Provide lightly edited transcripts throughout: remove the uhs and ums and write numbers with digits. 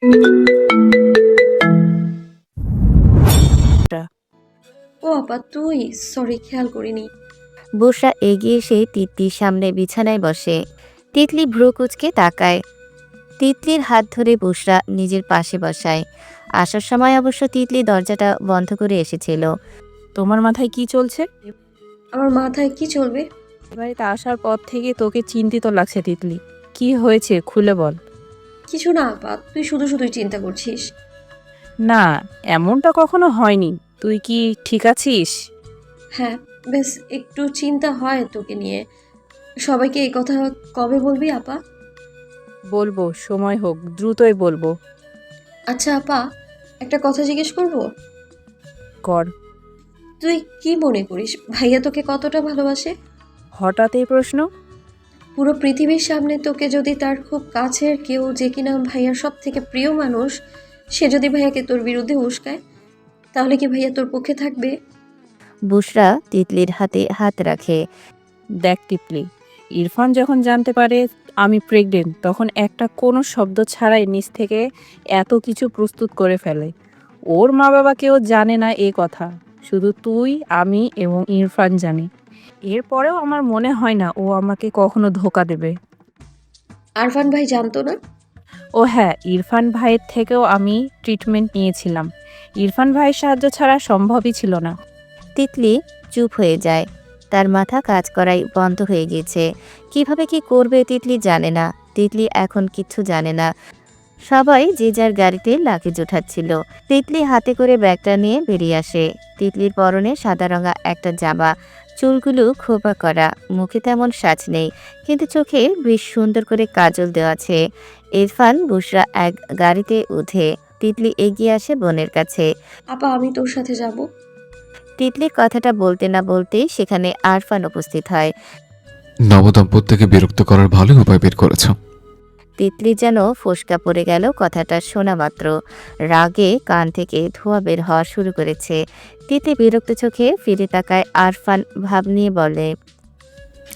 ও আপা তুই, সরি খেয়াল করিনি। বুশরা এগিয়ে এসে তিতলির সামনে বিছানায় বসে। তিতলি ভ্রু কুঁচকে তাকায়। তিতলির হাত ধরে বুশরা নিজের পাশে বসায়। আসার সময় অবশ্য তিতলি দরজাটা বন্ধ করে এসেছিল। তোমার মাথায় কি চলছে? আমার মাথায় কি চলবে? বাড়িতে আসার পর থেকে তোকে চিন্তিত লাগছে তিতলি। কি হয়েছে খুলে বল। কিছু না আপা, তুই শুধু শুধুই চিন্তা করছিস। না, এমনটা কখনো হয়নি। তুই কি ঠিক আছিস? হ্যাঁ, বেশ একটু চিন্তা হয় তোকে নিয়ে। সবাইকে এই কথা কবে বলবি আপা? বলবো, সময় হোক, দ্রুতই বলবো। আচ্ছা আপা, একটা কথা জিজ্ঞেস করব? কর। তুই কি মনে করিস ভাইয়া তোকে কতটা ভালোবাসে? হঠাৎ এই প্রশ্ন? পুরো পৃথিবীর সামনে তোকে যদি তার খুব কাছের কেউ, যে কিনা ভাইয়ার সব থেকে প্রিয় মানুষ, সে যদি ভাইয়াকে তোর বিরুদ্ধে উস্কায়, তাহলে কি ভাইয়া তোর পক্ষে থাকবে? বুশরা তিতলির হাতে হাত রাখে। দেখ টিপলি, ইরফান যখন জানতে পারে আমি প্রেগনেন্ট, তখন একটা কোনো শব্দ ছাড়াই নিজ থেকে এত কিছু প্রস্তুত করে ফেলে। ওর মা বাবা কেউ জানে না এ কথা, শুধু তুই, আমি এবং ইরফান জানি। এরপরেও আমার মনে হয় না ও আমাকে কখনো ধোকা দেবে। আরফান ভাই জানতো না? ও হ্যাঁ, ইরফান ভাইয়ের থেকেও আমি ট্রিটমেন্ট নিয়েছিলাম। ইরফান ভাইয়ের সাহায্য ছাড়া সম্ভবই ছিল না। তিতলি চুপ হয়ে যায়। তার মাথা কাজ করাই বন্ধ হয়ে গেছে। কিভাবে কি করবে তিতলি জানে না। তিতলি এখন কিচ্ছু জানে না। সবাই যে যার গাড়িতে লাগেজ ওঠাচ্ছিল। তিতলি হাতে করে ব্যাগটা নিয়ে বেরিয়ে আসে। তিতলির পরনে সাদা রঙা একটা জামা, চুলগুলো খোপা করা, মুখে তেমন সাজ নেই, কিন্তু চোখে বেশ সুন্দর করে কাজল দেওয়া আছে। ইরফান বুশরা এক গাড়িতে উঠে তিতলি এগিয়ে আসে বোনের কাছে। আপা আমি তোর সাথে যাব। তিতলি কথাটা বলতে না বলতেই সেখানে আরফান উপস্থিত হয়। নবদম্পতিকে বিরক্ত করার ভালোই উপায় বের করেছ। তিতলি যেন ফোসকা পড়ে গেল কথাটা শোনা মাত্র। রাগে কান থেকে ধোঁয়া বের হওয়া শুরু করেছে। তিতলি বিরক্ত চোখে ফিরে তাকায়। আরফান ভাব নিয়ে বলে,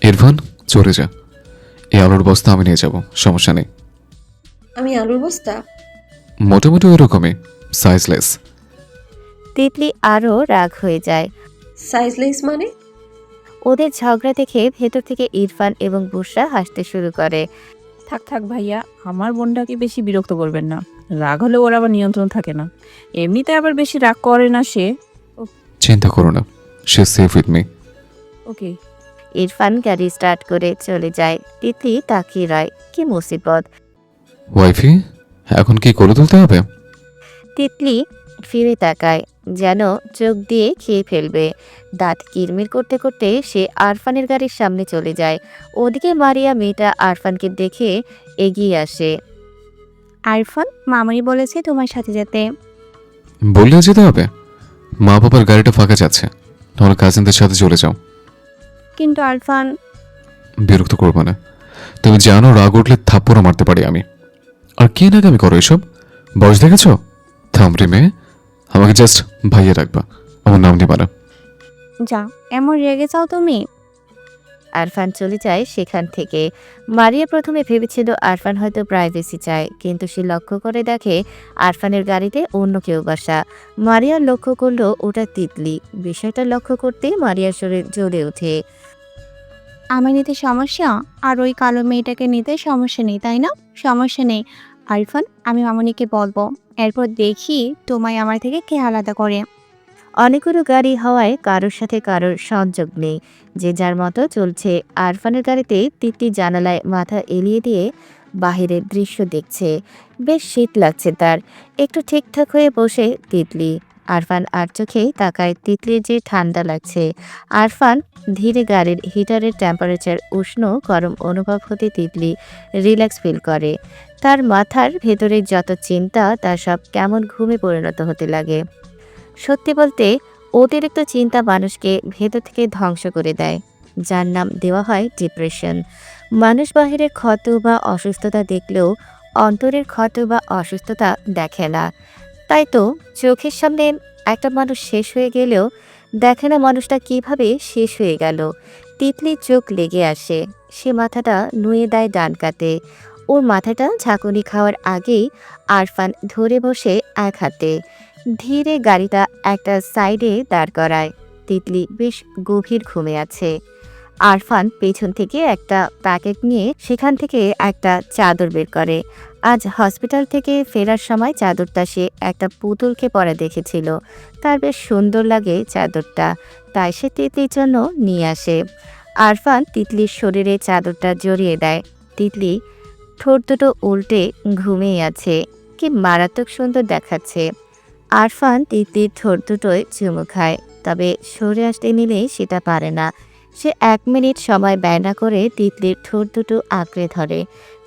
ইরফান, চলে যা। এই আলুর বস্তা আমি নিয়ে যাব, সমস্যা নেই। আমি আলুর বস্তা? মোটামুটি ওরকমই, সাইজলেস। তিতলি আরও রাগ হয়ে যায়। সাইজলেস মানে? ওদের ঝগড়া দেখে ভেতর থেকে ইরফান এবং বুশরা হাসতে শুরু করে। থাক থাক ভাইয়া, আমার বোনটাকে বেশি বিরক্ত করবেন না। রাগ হলে ওর আবার নিয়ন্ত্রণ থাকে না। এমনিতে আবার বেশি রাগ করে না সে। চিন্তা করো না, সে সেফ উইথ মি। ওকে। ইরফান গাড়ি স্টার্ট করে চলে যায়। তিতলি তাকিয়ে রয়। কি মুসিবত! ওয়াইফি, এখন কি করে তুলতে হবে? তিতলি ফিরে তাকায়, যেন চোখ দিয়ে খেয়ে ফেলবে। দাঁত কিরমির করতে করতে সে আরফানের গাড়ির সামনে চলে যায়। ওদিকে মারিয়া মেয়েটা আরফানকে দেখে এগিয়ে আসে। আরফান, মামাই বলেছে তোমার সাথে যেতে। বললেও যেতে হবে? মা বাবার গাড়িটা ফাঁকা যাচ্ছে, তোমার কাজিনদের সাথে চলে যাও। কিন্তু আরফান। বিরক্ত করবো না। তুমি জানো রাগ উঠলে থাপ্পড়ও মারতে পারি আমি। আর কে নাকামি করো এসব? বয়স দেখেছ? থামরি মেয়ে, আমাকে জাস্ট ভাইয়া রাখবা, আমার নাম নিবা না। যা, এমন রেগে যাও তুমি? আরফান চলে যায় সেখান থেকে। মারিয়া প্রথমে ভেবেছিল আরফান হয়তো প্রাইভেসি চায়, কিন্তু সে লক্ষ্য করে দেখে আরফানের গাড়িতে অন্য কেউ বসা। মারিয়া লক্ষ্য করলো ওটা তিতলি। বিষয়টা লক্ষ্য করতেই মারিয়ার শরীর জ্বলে ওঠে। আমায় নিতে সমস্যা? আর ওই কালো মেয়েটাকে নিতে সমস্যা নেই, তাই না? সমস্যা নেই আরফান, আমি মামনিকে বলবো। এরপর দেখি তোমায় আমার থেকে কে আলাদা করে। অনেকগুলো গাড়ি হওয়ায় কারোর সাথে কারোর সংযোগ নেই, যে যার মতো চলছে। আরফানের গাড়িতে তিতলি জানালায় মাথা এলিয়ে দিয়ে বাহিরের দৃশ্য দেখছে। বেশ শীত লাগছে তার। একটু ঠিকঠাক হয়ে বসে তিতলি। আরফান আর চোখেই তাকায় তিতলির যে ঠান্ডা লাগছে। আরফান ধীরে গাড়ির হিটারের টেম্পারেচার উষ্ণ গরম অনুভব হতে তিতলি রিল্যাক্স ফিল করে। তার মাথার ভেতরে যত চিন্তা তা সব কেমন ঘুমে পরিণত হতে লাগে। সত্যি বলতে অতিরিক্ত চিন্তা মানুষকে ভেতর থেকে ধ্বংস করে দেয়, যার নাম দেওয়া হয় ডিপ্রেশন। মানুষ বাহিরের ক্ষত বা অসুস্থতা দেখলেও অন্তরের ক্ষত বা অসুস্থতা দেখে না। তাই তো চোখের সামনে একটা মানুষ শেষ হয়ে গেলেও দেখে না মানুষটা কিভাবে শেষ হয়ে গেল। তিতলির চোখ লেগে আসে। সে মাথাটা নুয়ে দেয় ডান কাতে। ওর মাথাটা ঝাঁকুনি খাওয়ার আগেই আরফান ধরে বসে এক হাতে ধীরে গাড়িটা একটা সাইডে দাঁড় করায়। তিতলি বেশ গভীর ঘুমে আছে। আরফান পেছন থেকে একটা প্যাকেট নিয়ে সেখান থেকে একটা চাদর বের করে। আজ হসপিটাল থেকে ফেরার সময় চাদরটা সে একটা পুতুলকে পরে দেখেছিল। তার বেশ সুন্দর লাগে চাদরটা, তাই সে তিতলির জন্য নিয়ে আসে। আরফান তিতলির শরীরে চাদরটা জড়িয়ে দেয়। তিতলি ঠোঁট দুটো উল্টে ঘুমিয়ে আছে। কি মারাত্মক সুন্দর দেখাচ্ছে। আরফান তিতলির ঠোঁট দুটোয় চুমু খায়, তবে সরে আসতে নিলে সেটা পারে না। সে 1 মিনিট সময় ব্যয় না করে তিতলির ঠোঁট দুটো আঁকড়ে ধরে,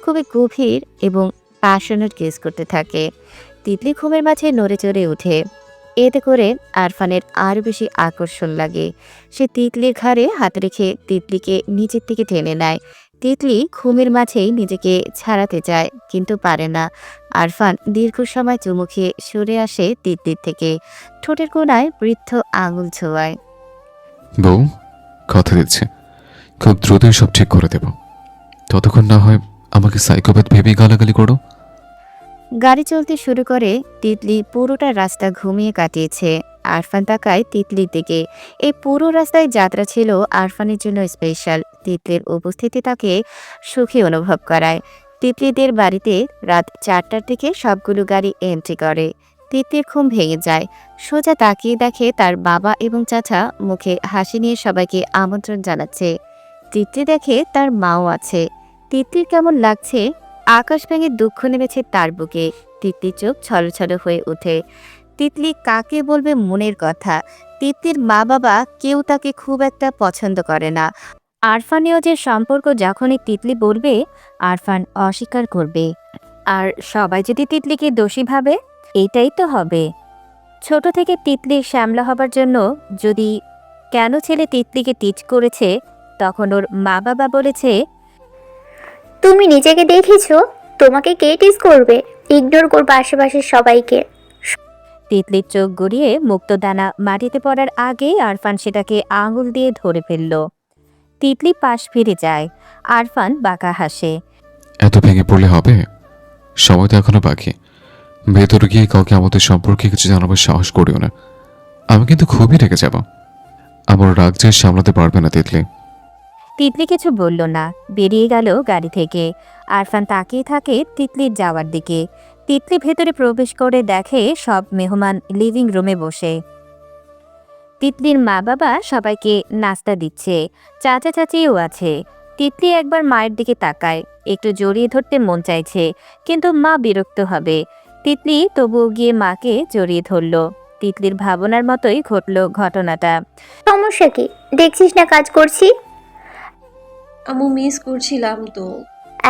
খুবই গভীর এবং প্যাশনেট কিস করতে থাকে। তিতলি ঘুমের মাঝে নড়ে চড়ে ওঠে। এতে করে আরফানের আরও বেশি আকর্ষণ লাগে। সে তিতলির ঘাড়ে হাত রেখে তিতলিকে নিচের দিকে টেনে নেয়। তিতলি ঘুমের মাঝেই নিজেকে ছাড়াতে চায়, কিন্তু পারে না। আরফান দীর্ঘ সময় চুমু খেয়ে সরে আসে তিতলির থেকে, ঠোঁটের কোণায় বৃদ্ধ আঙুল ছোঁয়ায়। বউ, কথা দিচ্ছি খুব দ্রুতই সব ঠিক করে দেব। ততক্ষণ না হয় আমাকে সাইকোপ্যাথ ভেবেই গালাগালি করো। গাড়ি চলতে শুরু করে। তিতলি পুরোটা রাস্তা ঘুমিয়ে কাটিয়েছে। আরফান তাকায় তিতলির দিকে। এই পুরো রাস্তায় যাত্রা ছিল আরফানের জন্য স্পেশাল। তিতলির উপস্থিতি তাকে সুখী অনুভব করায়। তিতলিদের বাড়িতে রাত 4টার দিকে সবগুলো গাড়ি এন্ট্রি করে। তিতলির ঘুম ভেঙে যায়। সোজা তাকিয়ে দেখে তার বাবা এবং চাচা মুখে হাসি নিয়ে সবাইকে আমন্ত্রণ জানাচ্ছে। তিতলি দেখে তার মাও আছে। তিতলির কেমন লাগছে। আকাশ ভেঙে দুঃখ নেমেছে তার বুকে। তিতলির চোখ ছলছল হয়ে ওঠে। তিতলি কাকে বলবে মনের কথা। তিতলির মা বাবা কেউ তাকে খুব একটা পছন্দ করে না। আরফানেও যে সম্পর্ক যখনই তিতলি বলবে, আরফান অস্বীকার করবে। আর সবাই যদি তিতলিকে দোষী ভাবে, এটাই তো হবে। ছোট থেকে তিতলি শ্যামলা হবার জন্য যদি কেন ছেলে তিতলিকে টিচ করেছে, তখন ওর মা বাবা বলেছে, তুমি নিজেকে দেখেছো? তোমাকে কে টিজ করবে? ইগনোর করবে আশেপাশের সবাইকে। তিতলির চোখ গড়িয়ে মুক্তদানা মাটিতে পড়ার আগেই আরফান সেটাকে আঙুল দিয়ে ধরে ফেলল। তিতলি পাশ ফিরে যায়। আরফান বাঁকা হাসে। এত ভেঙে পড়লে হবে? সময় তো এখনো বাকি। ভেতরে গিয়ে কাউকে আমাদের সম্পর্কে কিছু জানাবার সাহস করিও না। আমি কিন্তু খুবই রেগে যাব। আমার রাগ যে সামলাতে পারবে না তিতলি। তিতলি কিছু বলল না, বেরিয়ে গেল গাড়ি থেকে। আরফান তাকিয়ে থাকে তিতলির যাওয়ার দিকে। তিতলি ভেতরে প্রবেশ করে দেখে সব মেহমান লিভিং রুমে বসে। তিতলির মা বাবা সবাইকে নাস্তা দিচ্ছে। চাচা চাচিও আছে। তিতলি একবার মায়ের দিকে তাকায়। একটু জড়িয়ে ধরতে মন চাইছে, কিন্তু মা বিরক্ত হবে। তিতলি তবুও গিয়ে মাকে জড়িয়ে ধরল। তিতলির ভাবনার মতোই ঘটল ঘটনাটা। সমস্যা কি? দেখছিস না কাজ করছি? আম্মু মিস করছিলাম তো।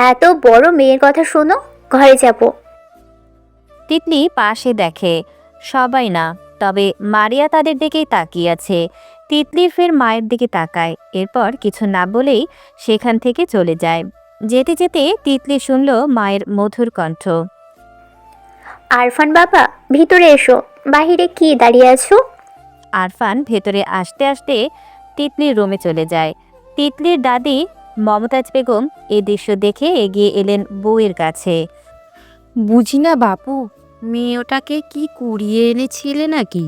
এত বড় মেয়ের কথা শোনো, ঘরে যাব। তিতলি পাশে দেখে সবাই না, তবে মারিয়া তাদের দিকেই তাকিয়ে আছে। তিতলি ফের মায়ের দিকে তাকায়। এরপর কিছু না বলেই সেখান থেকে চলে যায়। যেতে যেতে তিতলি শুনল মায়ের মধুর কণ্ঠ। আরফান বাবা, ভিতরে এসো। বাহিরে কি দাঁড়িয়ে আছো? আরফান ভেতরে আসতে আসতে তিতলির রুমে চলে যায়। তিতলির দাদি মমতাজ বেগম এই দৃশ্য দেখে এগিয়ে এলেন বউয়ের কাছে। বুঝি না বাপু, মেয়েটাকে কি কুড়িয়ে এনেছিলে নাকি?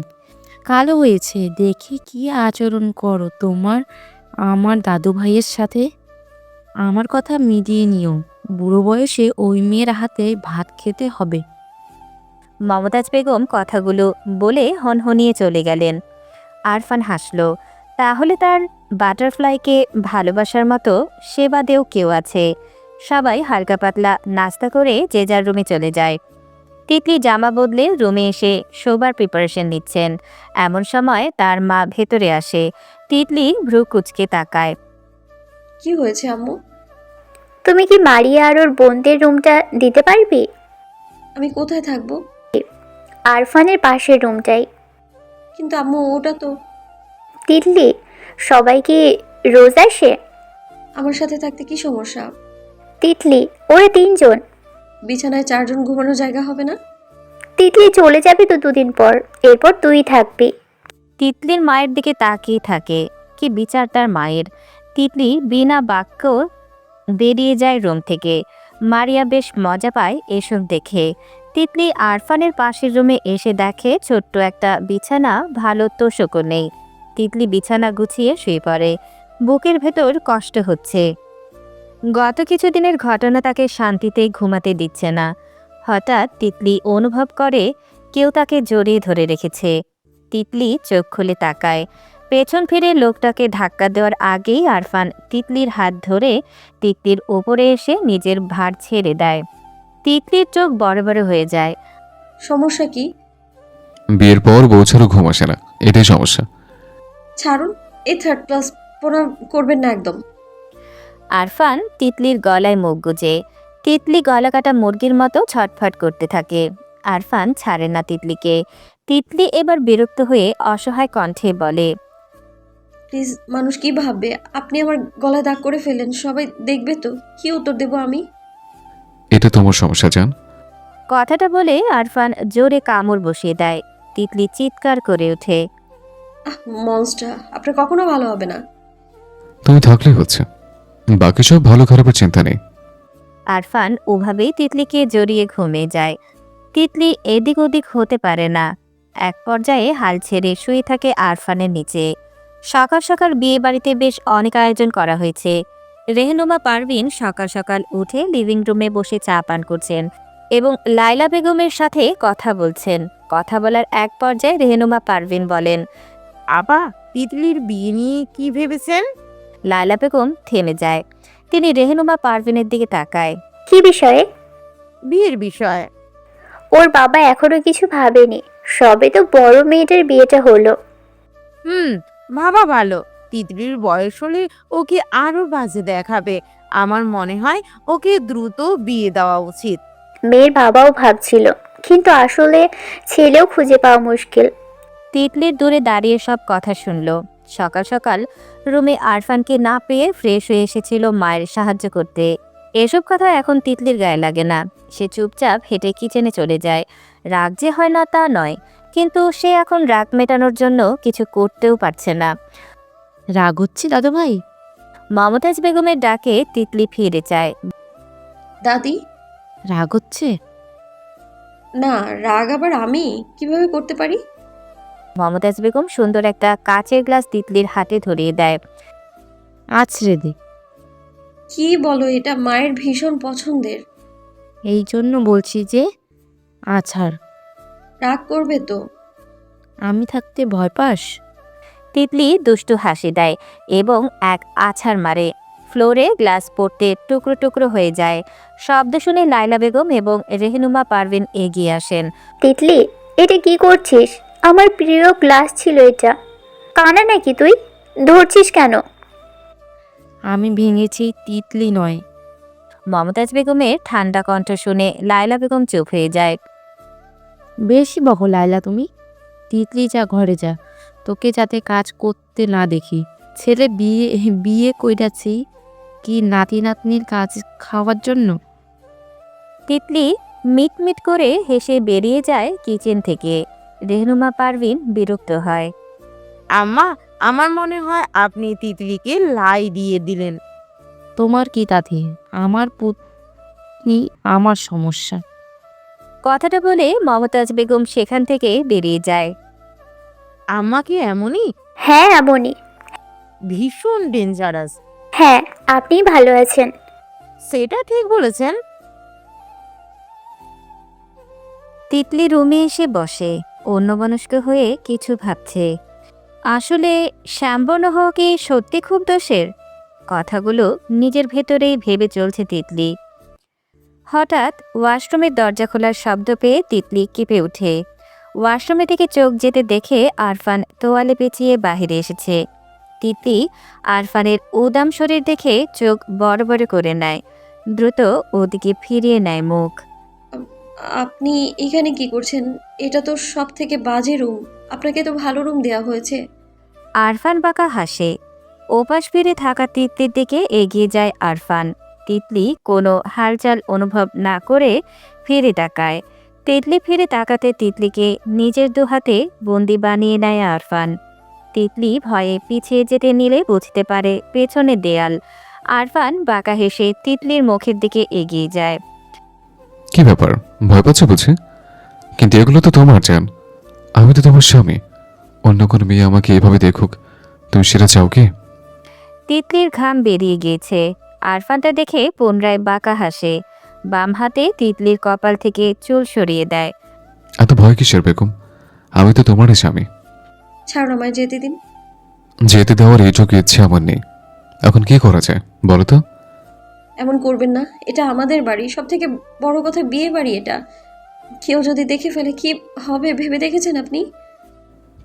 কালো হয়েছে দেখে কি আচরণ করো তোমার আমার দাদু ভাইয়ের সাথে। আমার কথা মিটিয়ে নিও, বুড়ো বয়সে ওই মেয়ের হাতে ভাত খেতে হবে। মমতাজ বেগম কথাগুলো বলে হনহনিয়ে চলে গেলেন। আরফান হাসল। তাহলে তার বাটারফ্লাইকে ভালোবাসার মতো সেবাদেও কেউ আছে। সবাই হালকা পাতলা নাস্তা করে যে যার রুমে চলে যায়। তিতলি জামা বদলে রুমে এসে শোবার প্রিপারেশন নিচ্ছেন। এমন সময় তার মা ভেতরে আসে। তিতলি ভ্রু কুচকে তাকায়। কি হয়েছে আম্মু? তুমি কি মারিয়া আর ওর বোনদের রুমটা দিতে পারবি? আমি কোথায় থাকবো? আরফানের পাশের রুমটাই। কিন্তু আম্মু ওটা তো। তিতলি, সবাই কি রোজ আসে? আমার সাথে থাকতে কি সমস্যা? তিতলি, ওরা 3 জন। বিছানায় 4 জন ঘুমানোর জায়গা হবে না? তিতলি চলে যাবি তো 2 দিন পর, এরপর তুই থাকবি। তিতলির মায়ের দিকে তাকিয়ে থাকে। কি বিচার তার মায়ের। তিতলি বিনা বাক্য বেরিয়ে যায় রুম থেকে। মারিয়া বেশ মজা পায় এসব দেখে। তিতলি আরফানের পাশের রুমে এসে দেখে ছোট্ট একটা বিছানা, ভালো তোষকও নেই। তিতলি বিছানা গুছিয়ে শুয়ে পড়ে। বুকের ভেতর কষ্ট হচ্ছে। গত কিছুদিনের ঘটনা তাকে শান্তিতে ঘুমাতে দিচ্ছে না। হঠাৎ তিতলি অনুভব করে কেউ তাকে জড়িয়ে ধরে রেখেছে। তিতলি চোখ খুলে তাকায়। পেছন ফিরে লোকটাকে ধাক্কা দেওয়ার আগেই আরফান তিতলির হাত ধরে তিতলির ওপরে এসে নিজের ভার ছেড়ে দেয়। তিতলির চোখ বড় বড় হয়ে যায়। সমস্যা কি? বিয়ের পর বউ ছাড়া ঘুম আসে না, এটাই সমস্যা। ছাড়ুন, এই থার্ড ক্লাস প্রণাম করবেন না একদম। আরফান তিতলির গলায় মুখ গুজে। তিতলি গলা কাটা মুরগির মতো ছটফট করতে থাকে। আরফান ছাড়ে না তিতলিকে। তিতলি এবার বিরক্ত হয়ে অসহায় কণ্ঠে বলে, প্লিজ, মানুষ কি ভাববে? আপনি আমার গলায় দাগ করে ফেলেন, সবাই দেখবে তো। কি উত্তর দেবো আমি? এটা তোমার সমস্যা জান। কথাটা বলে আরফান জোরে কামড় বসিয়ে দেয়। তিতলি চিৎকার করে ওঠে। মনস্টার, আপনার কখনো ভালো হবে না। তুমি থাকলেই হচ্ছে, বাকি সব ভালো খারাপের চিন্তা নেই। আরফান ওভাবেই তিতলিকে জড়িয়ে ঘুমিয়ে যায়। তিতলি এদিক ওদিক হতে পারে না। এক পর্যায়ে হাল ছেড়ে শুয়ে থাকে আরফানের নিচে। সকাল সকাল বিয়ে বাড়িতে বেশ অনেক আয়োজন করা হয়েছে। রেহনুমা পারভিন সকাল সকাল উঠে লিভিং রুমে বসে চা পান করছেন এবং লাইলা বেগমের সাথে কথা বলছেন। কথা বলার এক পর্যায়ে রেহনুমা পারভিন বলেন, আপা, তিতলির বিয়ে নিয়ে কি ভেবেছেন? লাইলা বেগম থেমে যায়। তিনি রেহনুমা পারভিনের দিকে তাকায়। কি বিষয়ে? বিয়ের বিষয়। ওর বাবা এখনো কিছু ভাবেনি, সবে তো বড় মেয়েটার বিয়েটা হলো। ভাবা ভালো। তিতলির বয়স হলে ওকে আরো বাজে দেখাবে। আমার মনে হয় ওকে দ্রুত বিয়ে দেওয়া উচিত। মেয়ের বাবাও ভাবছিল, কিন্তু আসলে ছেলেও খুঁজে পাওয়া মুশকিল। তিতলির দূরে দাঁড়িয়ে সব কথা শুনল। সকাল সকাল রুমে আরফানকে না পেয়ে ফ্রেশ হয়ে এসেছিল মায়ের সাহায্য করতে। এসব কথা এখন তিতলির গায়ে লাগে না। সে চুপচাপ হেঁটে কিচেনে চলে যায়। রাগ যে হয় না তা নয়, কিন্তু সে এখন রাগ মেটানোর জন্য কিছু করতেও পারছে না। রাগ হচ্ছে দাদু ভাই? মমতাজ বেগমের ডাকে তিতলি ফিরে যায়। দাদি? রাগ হচ্ছে? না, রাগ আবার আমি কিভাবে করতে পারি? মমতাজ বেগম সুন্দর একটা কাচের গ্লাস তিতলির হাতে ধরিয়ে দেয়। আছড়ে দে। কি বলো, এটা মায়ের ভীষণ পছন্দের। এই জন্য বলছি যে আছাড়। রাগ করবে তো? আমি থাকতে ভয় পাস? তিতলি দুষ্টু হাসি দেয় এবং এক আছাড় মারে। ফ্লোরে গ্লাস পড়তে টুকরো টুকরো হয়ে যায়। শব্দ শুনে লাইলা বেগম এবং রেহনুমা পারভিন এগিয়ে আসেন। তিতলি, এটা কি করছিস? আমার প্রিয় গ্লাস ছিল এটা। কানা নাকি তুই? ধরছিস কেন? আমি ভেঙেছি, তিতলি নয়। মমতাজ বেগমের ঠান্ডা কণ্ঠ শুনে লাইলা বেগম চুপ হয়ে যায়। বেশি বকো লাইলা তুমি। তিতলি যা, ঘরে যা, তোকে যাতে কাজ করতে না দেখি। ছেলে বিয়ে বিয়ে কইরাছি কি নাতি নাতনির কাজ খাওয়ার জন্য? তিতলি মিটমিট করে হেসে বেরিয়ে যায় কিচেন থেকে। রেহনুমা পারভিন বিরক্ত হয়। আম্মা, আমার মনে হয় আপনি তিতলিকে লাই দিয়ে দিলেন। তোমার কি তাতে? আমার পুতনি আমার সমস্যা। কথাটা বলে মমতাজ বেগম সেখান থেকে বেরিয়ে যায়। আম্মা কি এমনই? হ্যাঁ, এমনই। ভীষণ ডেঞ্জারাস। হ্যাঁ, আপনি ভালো আছেন। সেটা ঠিক বলেছেন। তিতলি রুমে এসে বসে, অন্যমনস্ক হয়ে কিছু ভাবছে। আসলে শ্যামবর্ণ হওয়া কি সত্যি খুব দোষের? কথাগুলো নিজের ভেতরেই ভেবে চলছে তিতলি। হঠাৎ ওয়াশরুমের দরজা খোলার শব্দ পেয়ে তিতলি কেঁপে ওঠে। ওয়াশরুমে থেকে চোখ যেতে দেখে আরফান তোয়ালে পেঁচিয়ে বাহিরে এসেছে। তিতলি আরফানের উদাম শরীর দেখে চোখ বড় বড় করে নেয়। দ্রুত ওদিকে ফিরিয়ে নেয় মুখ। আপনি এখানে কি করছেন? এটা তো সব থেকে বাজে রুম। আপনাকে তো ভালো রুম দেওয়া হয়েছে। আরফান বাঁকা হাসে। ওপাশ ফিরে থাকা তিতলির দিকে এগিয়ে যায় আরফান। তিতলি কোনো হালচাল অনুভব না করে ফিরে তাকায়। তিতলি ফিরে তাকাতে তিতলিকে নিজের দুহাতে বন্দি বানিয়ে নেয় আরফান। তিতলি ভয়ে পিছিয়ে যেতে নিলে বুঝতে পারে পেছনে দেয়াল। আরফান বাঁকা হেসে তিতলির মুখের দিকে এগিয়ে যায়। কি ব্যাপার, ভয় পাচ্ছ বুঝি? কিন্তু এগুলো তো তোমার জান, আমি তো তোমার স্বামী। অন্য কোনো মেয়ে আমাকে এভাবে দেখুক, তুমি সেটা চাও কি? তিতলির ঘাম বেরিয়ে গিয়েছে। আরফানটা দেখে পুনরায় বাঁকা হাসে। বাম হাতে তিতলির কপাল থেকে চুল সরিয়ে দেয়। এত ভয় কিসের বেগম? আমি তো তোমারই স্বামী। ছাড়, আমায় যেতে দিন। যেতে দেওয়ার এইটুকু ইচ্ছে আমার নেই। এখন কি করা যায় বলো তো? এমন করবেন না, এটা আমাদের বাড়ি, সব থেকে বড় কথা বিয়ে বাড়ি এটা। কেউ যদি দেখে ফেলে কি হবে ভেবে দেখেছেন আপনি?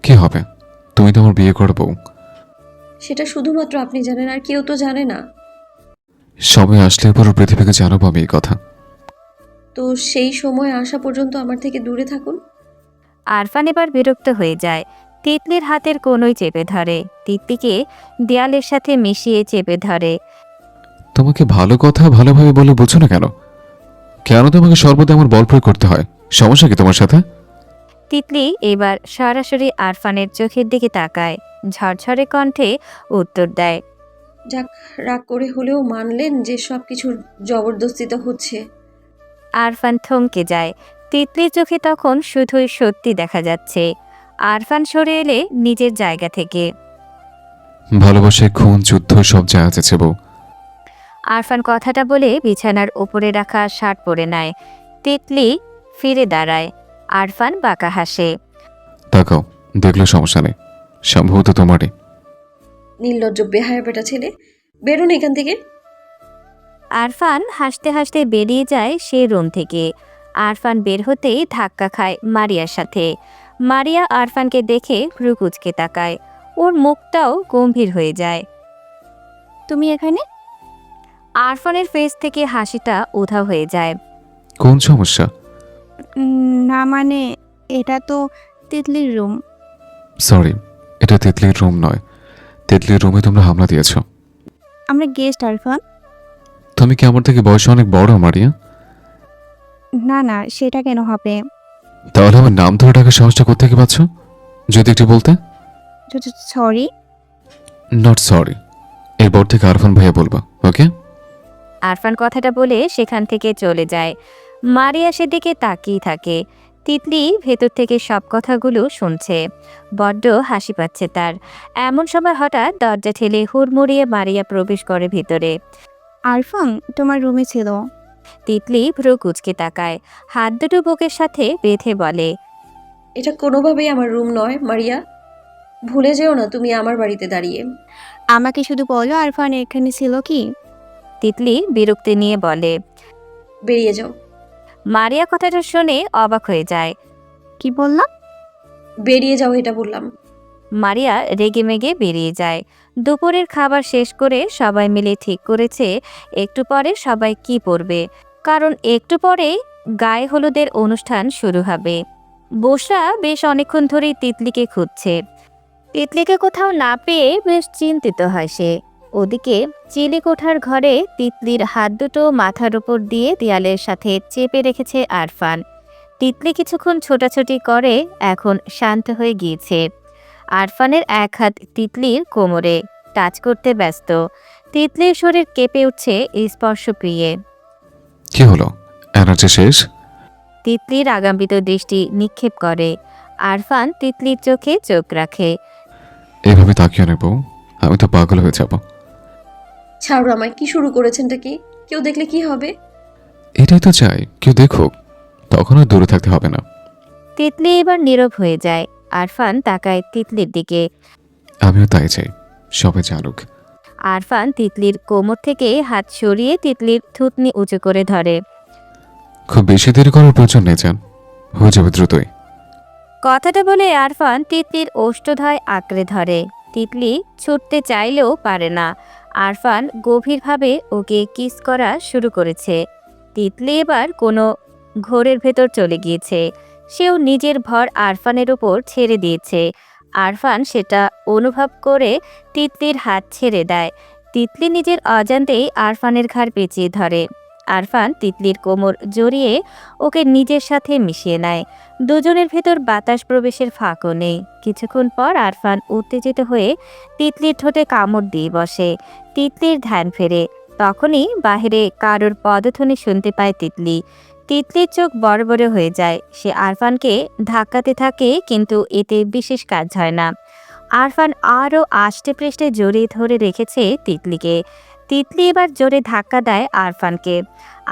কি হবে? তুমি তো আমার বিয়ে করে বউ। সেটা শুধুমাত্র আপনি জানেন, আর কেউ তো জানে না। সময় আসলে পুরো পৃথিবীকে জানাবো আমি এই কথা। তো সেই সময় আসা পর্যন্ত আমার থেকে দূরে থাকুন। আরফান এবার বিরক্ত হয়ে যায়। তিতলির হাতের কোনোই চেপে ধরে। তিতলিকে দেয়ালের সাথে মিশিয়ে চেপে ধরে। তোমাকে ভালো কথা ভালোভাবে বলে বুঝছো না কেন? কেন তোমাকে সর্বদা আমার বল প্রয়োগ করতে হয়? সমস্যা কি তোমার সাথে? তিতলি এবার সরাসরি আরফানের চোখের দিকে তাকায়। ঝরঝরে কণ্ঠে উত্তর দেয়। যাক, রাগ করে হলেও মানলেন যে সব কিছুর জবরদস্তিতে হচ্ছে। আরফান থমকে যায়। তিতলির চোখে তখন শুধুই সত্যি দেখা যাচ্ছে। আরফান সরে এলে নিজের জায়গা থেকে। ভালোবাসায় খুন যুদ্ধ সব জায়গা আছে বউ। আরফান কথাটা বলে বিছানার উপরে রাখা শার্ট পরে নেয়। তিতলি ফিরে দাঁড়ায়। আরফান বাঁকা হাসে। তাকাও, দেখলে সমস্যা নেই, সম্ভবত তোমারই। নির্লজ্জ বেহায়া বেটা ছেলে, বেরোন এখান থেকে। আরফান হাসতে হাসতে বেরিয়ে যায় সে রুম থেকে। আরফান বের হতেই ধাক্কা খায় মারিয়ার সাথে। মারিয়া আরফানকে দেখে ভ্রু কুঁচকে তাকায়। ওর মুখটাও গম্ভীর হয়ে যায়। তুমি এখানে? আরফানের ফেস থেকে হাসিটা উধাও হয়ে যায়। কোন সমস্যা? না মানে, এটা তো তিতলির রুম। সরি, এটা তিতলির রুম নয়। তিতলির রুমে তোমরা হামলা দিয়েছো। আমরা গেস্ট আরফান। তুমি কি আমার থেকে বয়সে অনেক বড় মারিয়া? না না, সেটা কেন হবে? তাহলে আমার নাম ধরে ডাকার সাহসটা কোত্থেকে পাচ্ছ? যদি একটু বলতে। সরি। নট সরি, এরপর থেকে আরফান ভাইয়া বলবা, ওকে? আরফান কথাটা বলে সেখান থেকে চলে যায়। মারিয়া সেদিকে তাকিয়ে থাকে। তিতলি ভেতর থেকে সব কথাগুলো শুনছে। বড্ড হাসি পাচ্ছে তার। এমন সময় হঠাৎ দরজা ঠেলে হুড়মুড়িয়ে মারিয়া প্রবেশ করে ভিতরে। আরফান তোমার রুমে ছিল। তিতলি ভ্রু কুঁচকে তাকায়। হাত দুটো বুকের সাথে বেঁধে বলে। এটা কোনোভাবেই আমার রুম নয় মারিয়া। ভুলে যেও না তুমি আমার বাড়িতে দাঁড়িয়ে। আমাকে শুধু বলো আরফান এখানে ছিল কি? তিতলি বিরক্তি নিয়ে বলে। বেরিয়ে যাও। মারিয়া কথাটা শুনে অবাক হয়ে যায়। কি বললাম? বেরিয়ে যাও এটা বললাম। মারিয়া রেগেমেগে বেরিয়ে যায়। দুপুরের খাবার শেষ করে সবাই মিলে ঠিক করেছে একটু পরে সবাই কি পরবে, কারণ একটু পরে গায়ে হলুদের অনুষ্ঠান শুরু হবে। বসরা বেশ অনেকক্ষণ ধরেই তিতলিকে খুঁজছে। তিতলিকে কোথাও না পেয়ে বেশ চিন্তিত হয় সে। ওদিকে চিলি কোঠার ঘরে তিতলির হাত দুটো মাথার উপর দিয়ে দেয়ালের সাথে চেপে রেখেছে আরফান। তিতলি কিছুক্ষণ ছোটাছুটি করে এখন শান্ত হয়ে গিয়েছে। আরফানের এক হাত তিতলির কোমরে টাচ করতে ব্যস্ত। তিতলির শরীর কেঁপে উঠছে এই স্পর্শ পেয়ে। কি হলো, এনার্জি শেষ? তিতলির আগামীত দৃষ্টি নিক্ষেপ করে। আরফান তিতলির চোখে চোখ রাখে। এইভাবে তাকিও না বউ, আমি তো পাগল হয়ে যাব। ছাড়ো আমায়, কি শুরু করেছেনটা কি? কেউ দেখলে কি হবে? এটাই তো চাই, কেউ দেখুক, তখন আর দূরে থাকতে হবে না। তিতলি এবার নীরব হয়ে যায়। আরফান তাকায় তিতলির দিকে। আমিও তাই চাই, সবাই জানুক। আরফান তিতলির কোমর থেকে হাত সরিয়ে তিতলির থুতনি উঁচু করে ধরে। খুব বেশি দেরি করার প্রয়োজন নেই জান, হয়ে যাবে দ্রুতই। কথাটা বলে আরফান তিতলির ওষ্ঠধয় আঁকড়ে ধরে। তিতলি ছুটতে চাইলেও পারে না। আরফান গভীরভাবে ওকে কিস করা শুরু করেছে। তিতলি এবার কোনো ঘোরের ভেতর চলে গিয়েছে। সেও নিজের ভর আরফানের উপর ছেড়ে দিয়েছে। আরফান সেটা অনুভব করে তিতলির হাত ছেড়ে দেয়। তিতলি নিজের অজান্তেই আরফানের ঘাড় পেঁচিয়ে ধরে। আরফান তিতলির কোমর জড়িয়ে ওকে নিজের সাথে মিশিয়ে নেয়। দুজনের ভেতর বাতাস প্রবেশের ফাঁকও নেই। কিছুক্ষণ পর আরফান উত্তেজিত হয়ে তিতলির ঠোঁটে কামড় দিয়ে বসে। তিতলির ধ্যান ফেরে। তখনই বাহিরে কারোর পদধ্বনি শুনতে পায় তিতলি। তিতলির চোখ বড় বড় হয়ে যায়। সে আরফানকে ধাক্কাতে থাকে, কিন্তু এতে বিশেষ কাজ হয় না। আরফান আরও আষ্টে পৃষ্ঠে জড়িয়ে ধরে রেখেছে তিতলিকে। তিতলি এবার জোরে ধাক্কা দেয় আরফানকে।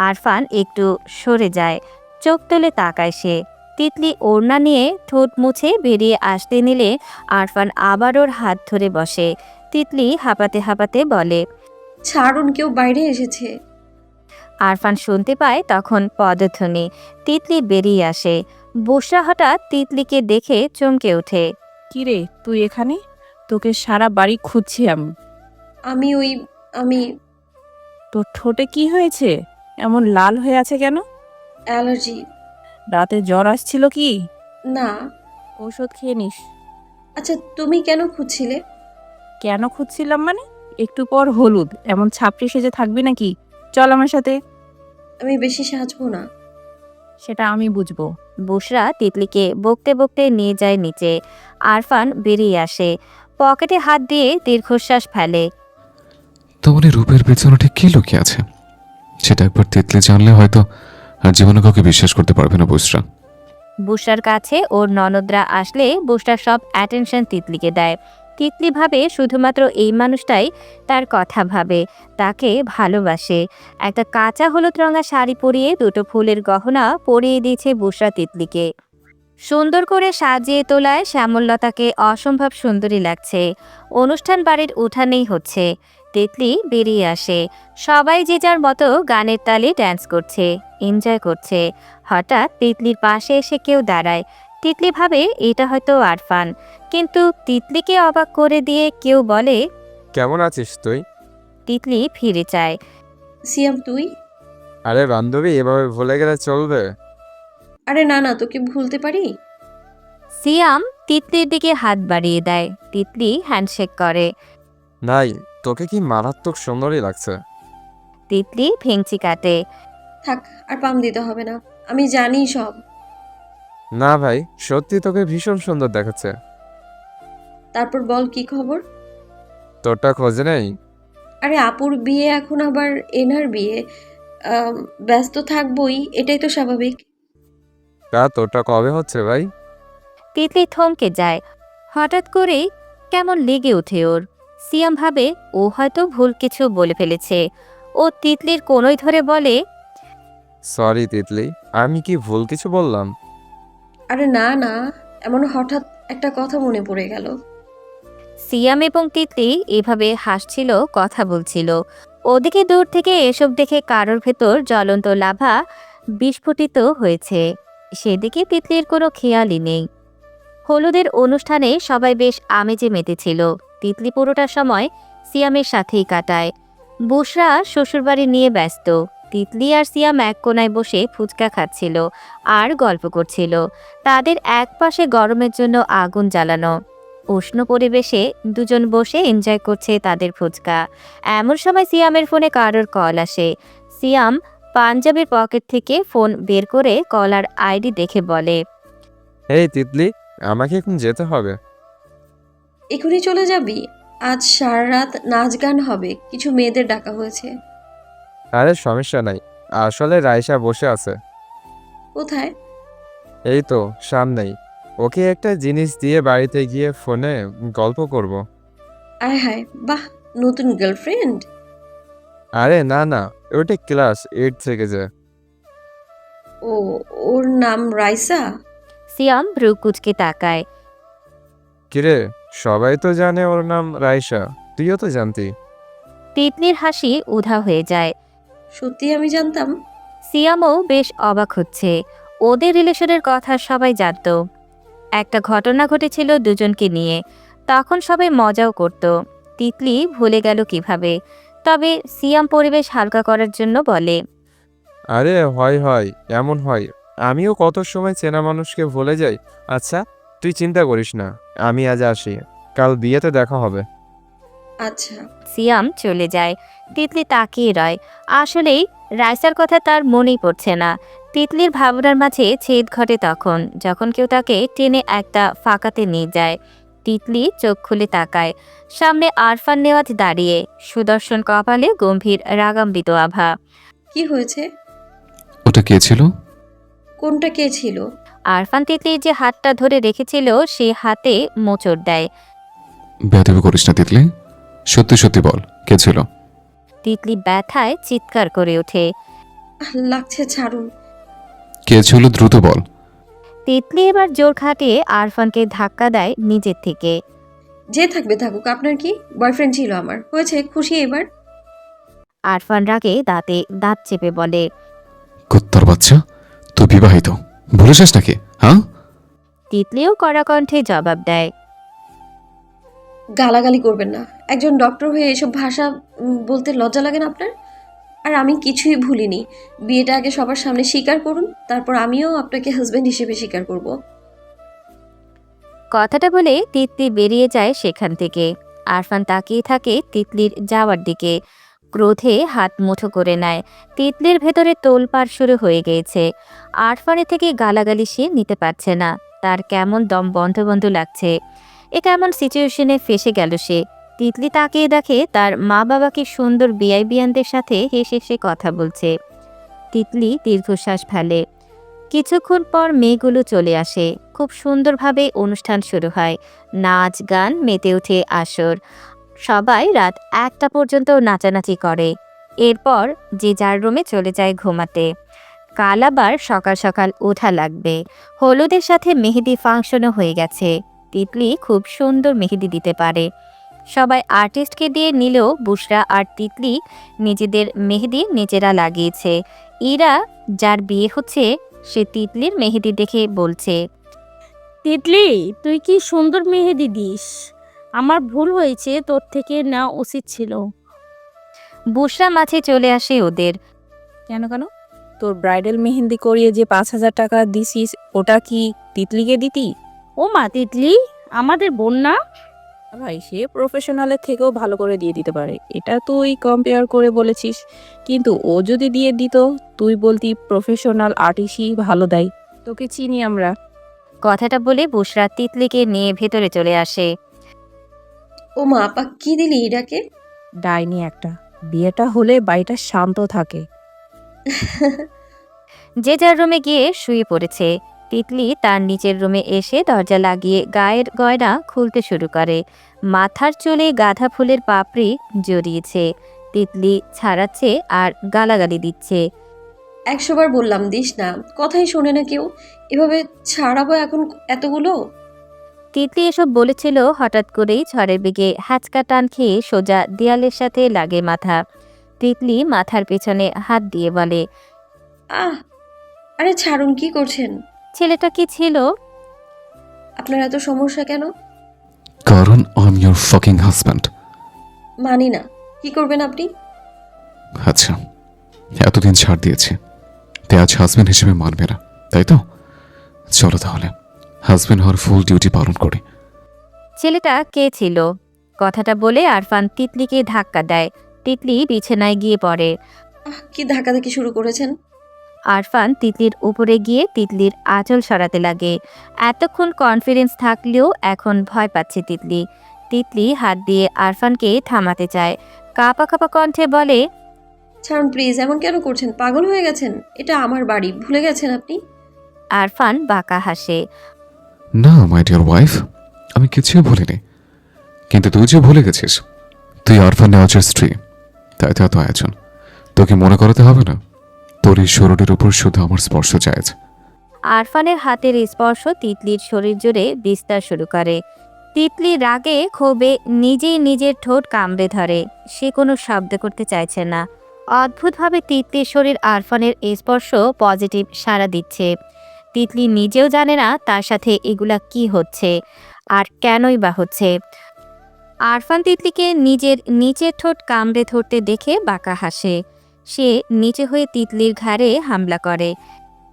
আরফান একটু সরে যায়, চোখ তুলে তাকায় সে। তিতলি ওড়না নিয়ে ঠোঁট মুছে বেরিয়ে আসতে নিলে আরফান আবার ওর হাত ধরে বসে। তিতলি হাঁপাতে হাঁপাতে বলে, ছাড়ুন, কেউ বাইরে এসেছে। আরফান শুনতে পায় তখন পদধ্বনি। তিতলি বেরিয়ে আসে। বুশরা হঠাৎ তিতলিকে দেখে চমকে ওঠে। কিরে তুই এখানে? তোকে সারা বাড়ি খুঁজছি আমি। আমি তোর ঠোঁটে কি হয়েছে? এমন লাল হয়ে আছে কেন? অ্যালার্জি। রাতে জ্বর আসছিল কি? না। ঔষধ খেয়ে নিস। আচ্ছা, তুমি কেন খুঁজছিলে? কেন খুঁজছিলাম মানে? একটু পর হলুদ, এমন ছাপড়ি সেজে থাকবি নাকি? চল আমার সাথে। আমি বেশি সাজবো না। সেটা আমি বুঝবো। বুশরা তিতলিকে বকতে বকতে নিয়ে যায় নিচে। আরফান বেরিয়ে আসে, পকেটে হাত দিয়ে দীর্ঘশ্বাস ফেলে। তোমার এই রূপের পেছনে ঠিক কি লুকিয়ে আছে সেটা একবার তিতলি জানলে হয়তো আর জীবনে কাউকে বিশ্বাস করতে পারবে না বুসরা। বুশরার কাছে ওর ননদরা আসলে বুশরা সব অ্যাটেনশন তিতলিকে দেয়। তিতলি ভাবে শুধুমাত্র এই মানুষটাই তার কথা ভাবে, তাকে ভালোবাসে। একটা কাঁচা হলুদ রঙা শাড়ি পরিয়ে দুটো ফুলের গহনা পরিয়ে দিয়েছে বুশরা তিতলিকে। সুন্দর করে সাজিয়ে তোলায় শ্যামললতাকে অসম্ভব সুন্দরী লাগছে। অনুষ্ঠান বাড়ির উঠানেই হচ্ছে। তিতলি বেরিয়ে আসে। সবাই যে যার মতো গানের তালে ড্যান্স করছে, এনজয় করছে। হঠাৎ তিতলির পাশে এসে কেউ দাঁড়ায়। তিতলি ভাবে এটা হয়তো আরফান, কিন্তু তিতলিকে অবাক করে দিয়ে কেউ বলে, কেমন আছিস তুই? তিতলি ফিরে চায়। সিয়াম, তুই? আরে বান্ধবী, এভাবে ভুলে গেলে চলবে? আরে না না, তোকে ভুলতে পারি? সিয়াম তিতলির দিকে হাত বাড়িয়ে দেয়। তিতলি হ্যান্ডশেক করে। নাই, তোকে কি মারাত্মক সুন্দরী লাগছে। তিতলি ভেঙচি কাটে। থাক, আর পাম দিতে হবে না, আমি জানি সব। না ভাই, সত্যি তোকে ভীষণ সুন্দর দেখাচ্ছে। তারপর বল, কি খবর? তোরটা খোঁজে নেই? আরে আপুর বিয়ে, এখন আবার এনার বিয়ে। ব্যস্ত থাকবই, এটাই তো স্বাভাবিক। তা তোরটা কবে হচ্ছে ভাই? তিতলি থমকে যায়। হঠাৎ করেই কেমন লেগে ওঠে ওর। সিয়াম ভাবে ও হয়তো ভুল কিছু বলে ফেলেছে। ও তিতলির কোনোই ধরে বলে, সরি তিতলি, আমি কি ভুল কিছু বললাম? আরে না না, এমন হঠাৎ একটা কথা মনে পড়ে গেল। সিয়াম এবং তিতলি এভাবে হাসছিল, কথা বলছিল। ওদিকে দূর থেকে এসব দেখে কারোর ভেতর জ্বলন্ত লাভা বিস্ফোটিত হয়েছে। সেদিকে তিতলির কোনো খেয়ালই নেই। হলুদের অনুষ্ঠানে সবাই বেশ আমেজে মেতেছিল। তিতলি পুরোটা সময় সিয়ামের সাথেই কাটায়। বুশরা শ্বশুরবাড়ি নিয়ে ব্যস্ত। তিতলি আর সিয়াম এক কোনায় বসে ফুচকা খাচ্ছিল আর গল্প করছিল। তাদের এক পাশে গরমের জন্য আগুন জ্বালানো। উষ্ণ পরিবেশে দুজন বসে এনজয় করছে তাদের ফুচকা। এমন সময় সিয়ামের ফোনে কারোর কল আসে। সিয়াম পাঞ্জাবির পকেট থেকে ফোন বের করে কলার আইডি দেখে বলে, এই তিতলি, আমাকে এখন যেতে হবে। এখনই চলে যাবি? আজ সারা রাত নাচ গান হবে, কিছু মেয়েদের ডাকা হয়েছে। আরে সমস্যা নাই, আসলে রাইসা বসে আছে। কোথায়? এই তো সামনেই। ওকে একটা জিনিস দিয়ে বাড়িতে গিয়ে ফোনে গল্প করব। আয় হায়, বাহ, নতুন গার্লফ্রেন্ড? আরে না না, ওটা ক্লাস 8 থেকে যে। ও, ওর নাম রাইসা? সিয়াম ভ্রু কুচকে তাকায়। কিরে, সবাই তো জানে ওর নাম রাইসা, তুইও তো জানতি। তিতলির হাসি উধাও হয়ে যায়। সত্যি আমি জানতাম? সিয়ামও বেশ অবাক হচ্ছে। ওদের রিলেশনের কথা সবাই জানত। একটা ঘটনা ঘটেছিল দুজনকে নিয়ে, তখন সবাই মজাও করত। তিতলি ভুলে গেল কিভাবে। তবে সিয়াম পরিবেশ হালকা করার জন্য বলে, আরে হয় হয়, এমন হয়। আমিও কত সময় চেনা মানুষকে ভুলে যাই। আচ্ছা, তুই চিন্তা করিস না, আমি আজ আসি, কাল বিয়েতে দেখা হবে। আচ্ছা। সিয়াম চলে যায়। তিতলি তাকিয়ে রয়। আসলেই রাইসার কথা তার মনেই পড়ছে না। তিতলির ভাবনার মাঝে ছেদ ঘটে তখন, যখন কেউ তাকে টেনে একটা ফাঁকাতে নিয়ে যায়। তিতলি চোখ খুলে তাকায়। সামনে আরফান নেওয়াজ দাঁড়িয়ে, সুদর্শন কপালে গম্ভীর রাগাম্বিত আভা। কি হয়েছে? ওটা কে ছিল? কোনটা কে ছিল? আরফান তিতলির যে হাতটা ধরে রেখেছিল সেই হাতে মোচড় দেয়। বেয়াদবি করিস না তিতলি, সত্যি সত্যি বল কে ছিল? তিতলি ব্যথায় চিৎকার করে ওঠে। লাগছে, ছাড়ুন। কে ছিল দ্রুত বল। তিতলি এবার জোর খাটিয়ে আরফানকে ধাক্কা দেয় নিজের থেকে। যে থাকবে থাকুক, আপনার কি? বয়ফ্রেন্ড ছিল আমার, হয়েছে খুশি এবার? আরফান রাগে দাঁতে দাঁত চেপে বলে। কুত্তার বাচ্চা, তুই বিবাহিত ভুলেছিস নাকি? হ্যাঁ? তিতলিও কড়া কণ্ঠে জবাব দেয়। গালাগালি করবেন না। একজন ডক্টর হয়ে এসব ভাষা বলতে লজ্জা লাগে না আপনার? আর আমি কিছুই ভুলিনি। বিয়েটা আগে সবার সামনে স্বীকার করুন, তারপর আমিও আপনাকে হাজবেন্ড হিসেবে স্বীকার করব। কথাটা বলে তিতলি বেরিয়ে যায় সেখান থেকে। আরফান তাকিয়ে থাকে তিতলির যাওয়ার দিকে, ক্রোধে হাত মুঠো করে নেয়। তিতলির ভেতরে তোলপাড় শুরু হয়ে গিয়েছে। আরফানের থেকে গালাগালি সে নিতে পারছে না। তার কেমন দম বন্ধ বন্ধ লাগছে। এ কেমন সিচুয়েশনে ফেসে গেল সে। তিতলি তাকিয়ে দেখে তার মা বাবাকে সুন্দর বিয়ানদের সাথে হেসে হেসে কথা বলছে। তিতলি দীর্ঘশ্বাস ফেলে। কিছুক্ষণ পর মেয়েগুলো চলে আসে। খুব সুন্দরভাবে অনুষ্ঠান শুরু হয়। নাচ গান মেতে ওঠে আসর। সবাই রাত 1টা পর্যন্ত নাচানাচি করে। এরপর যে যার রুমে চলে যায় ঘুমাতে। কাল আবার সকাল সকাল ওঠা লাগবে। হলুদের সাথে মেহেদি ফাংশনও হয়ে গেছে। তিতলি খুব সুন্দর মেহেদি দিতে পারে। সবাই আর্টিস্টকে দিয়ে নিলেও বুশরা আর তিতলি নিজেদের মেহেদি নিজেরা লাগিয়েছে। ইরা, যার বিয়ে হচ্ছে, সে তিতলির মেহেদি দেখে বলছে। তিতলি, তুই কি সুন্দর মেহেদি দিস। আমার ভুল হয়েছে, তোর থেকে নেওয়া উচিত ছিল। বুশরা মাঝে চলে আসে ওদের। কেন কেন? তোর ব্রাইডাল মেহেন্দি করিয়ে যে 5,000 টাকা দিছিস, ওটা কি তিতলিকে দিতি? ও মা, তিতলি আমাদের বোন না? ভাই, সে প্রফেশনালের থেকেও ভালো করে দিয়ে দিতে পারে, এটা তুই কম্পেয়ার করে বলেছিস। কিন্তু ও যদি দিয়ে দিত, তুই বলতি প্রফেশনাল আর্টিস্টই ভালো দেয়। তোকে চিনি আমরা। কথাটা বলে বুশরা তিতলিকে নিয়ে ভেতরে চলে আসে। ও মা, আপা কি দিলি ইরাকে? ডাইনি একটা। বিয়েটা হলে বাড়িটা শান্ত থাকে। যে যার রুমে গিয়ে শুয়ে পড়েছে। তিতলি তার নিচের রুমে এসে দরজা লাগিয়ে গায়ের গয়না খুলতে শুরু করে। মাথার চুলে গাঁদা ফুলের পাপড়ি জড়িয়েছে। তিতলি ছাড়াচ্ছে আর গালাগালি দিচ্ছে। 100 বার বললাম দিস না, কথাই শোনে না কেউ। এভাবে ছাড়াবো এখন এতগুলো? তিতলি এসব বলেছিল, হঠাৎ করেই ঝড়ের বেগে হ্যাচকা টান খেয়ে সোজা দেয়ালের সাথে লাগে মাথা। তিতলি মাথার পেছনে হাত দিয়ে বলে। আহ, আরে ছাড়ুন, কি করছেন? ছেলেটা কি ছিল? আপনার এত সমস্যা কেন? কারণ I am your fucking husband. মানি না। কি করবেন আপনি? আচ্ছা, এতদিন ছাড় দিয়েছি, তাই আজ হাজব্যান্ড হিসেবে মানবে না, তাই তো? চলো তাহলে হাজব্যান্ড হওয়ার ফুল ডিউটি পালন করি। ছেলেটা কে ছিল? কথাটা বলে আরফান তিতলিকে ধাক্কা দেয়। তিতলি বিছানায় গিয়ে পড়ে। কি ধাক্কাধাক্কি শুরু করেছেন? আরফান তিতলির উপরে গিয়ে তিতলির আঁচল সরাতে লাগে। এতক্ষণ কনফিডেন্স থাকলেও এখন ভয় পাচ্ছে তিতলি। তিতলি হাত দিয়ে আরফানকে থামাতে চায়। কাঁপা কাঁপা কণ্ঠে বলে। ছাড়ুন প্লিজ, এমন কেন করছেন? পাগল হয়ে গেছেন? এটা আমার বাড়ি, ভুলে গেছেন আপনি? আরফান বাঁকা হাসে। না মাই ডিয়ার ওয়াইফ, আমি কিছুই ভুলিনি। কিন্তু তুই যে ভুলে গেছিস, তুই আরফান নেওয়াজের স্ত্রী, তাই তো এত আয়োজন। তোকে মনে করাতে হবে না, তোর এই শরীরের উপর শুধু আমার স্পর্শ চাইছে। আরফানের হাতের স্পর্শ তিতলির শরীর জুড়ে বিস্তার শুরু করে। তিতলি রাগে ক্ষোভে নিজেই নিজের ঠোঁট কামড়ে ধরে। সে কোনো শব্দ করতে চাইছে না। অদ্ভুতভাবে তিতলির শরীর আরফানের স্পর্শ পজিটিভ সাড়া দিচ্ছে। তিতলি নিজেও জানে না তার সাথে এগুলা কি হচ্ছে আর কেনই বা হচ্ছে। আরফান তিতলিকে নিজের নিচের ঠোঁট কামড়ে ধরতে দেখে বাঁকা হাসে। সে নিচে হয়ে তিতলির ঘাড়ে হামলা করে।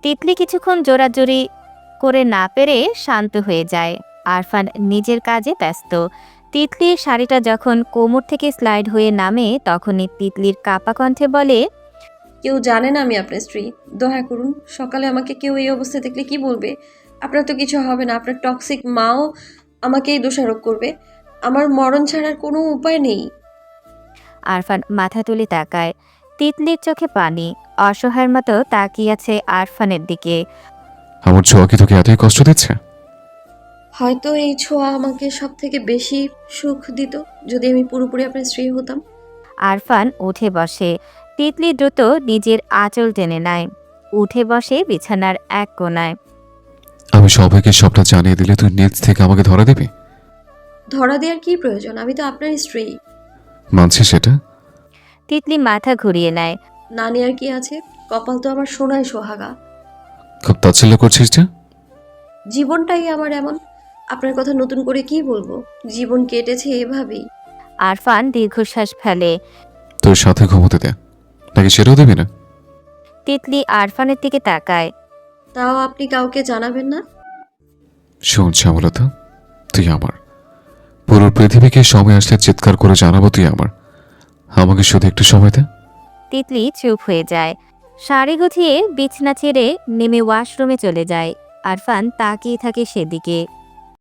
তিতলি কিছুক্ষণ জোরাজোরি করে না পেরে শান্ত হয়ে যায়। আরফান নিজের কাজে ব্যস্ত। তিতলির শাড়িটা যখন কোমর থেকে স্লাইড হয়ে নামে, তখনই তিতলির কাপা কণ্ঠে বলে। কেউ জানে না আমি আপনার স্ত্রী। দয়া করুন, সকালে আমাকে কেউ এই অবস্থায় দেখলে কি বলবে? আপনার তো কিছু হবে না, আপনার টক্সিক মাও আমাকেই দোষারোপ করবে। আমার মরণ ছাড়ার কোনো উপায় নেই। আরফান মাথা তুলে তাকায়। তিতলির চোখে পানি, অসহায়ের মতো তাকিয়ে আছে আরফানের দিকে। আমার ছোঁয়া কি তোকে এতই কষ্ট দিচ্ছে? হয়তো এই ছোঁয়া আমাকে সব থেকে বেশি সুখ দিত যদি আমি পুরোপুরি আপনার স্ত্রী হতাম। আরফান উঠে বসে। তিতলি দ্রুত নিজের আঁচল টেনে নেয়, উঠে বসে বিছানার এক কোণায়। আমি সবাইকে সবটা জানিয়ে দিলে তুই নিজ থেকে আমাকে ধরা দিবি? ধরা দেওয়ার কি প্রয়োজন? আমি তো আপনার স্ত্রী। মানছিস সেটা? তিতলি মাথা ঘুরিয়ে নেয়। না নেওয়ার কি আছে? কপাল তো আমার সোনায় সোহাগা। খুব তাচ্ছিল্য করছিস যে? জীবনটাই আমার এমন। আপনার কথা নতুন করে কি বলবো? জীবন কেটেছে এভাবেই। আরফান দীর্ঘশ্বাস ফেলে। তোর সাথে ঘুমোতে দে, নাকি সেটাও দিবি না? তিতলি আরফানের দিকে তাকায়। তাও আপনি কাউকে জানাবেন না? শোন শ্যামলতা, তুই আমার। পুরো পৃথিবীকে সময় আসলে চিৎকার করে জানাবো তুই আমার। আমাকে শুধু একটু সময় দে। তিতলি চুপ হয়ে যায়। শাড়ি গুছিয়ে বিছনা ছেড়ে নেমে ওয়াশরুমে চলে যায়। আরফান তাকিয়ে থাকে সেদিকে।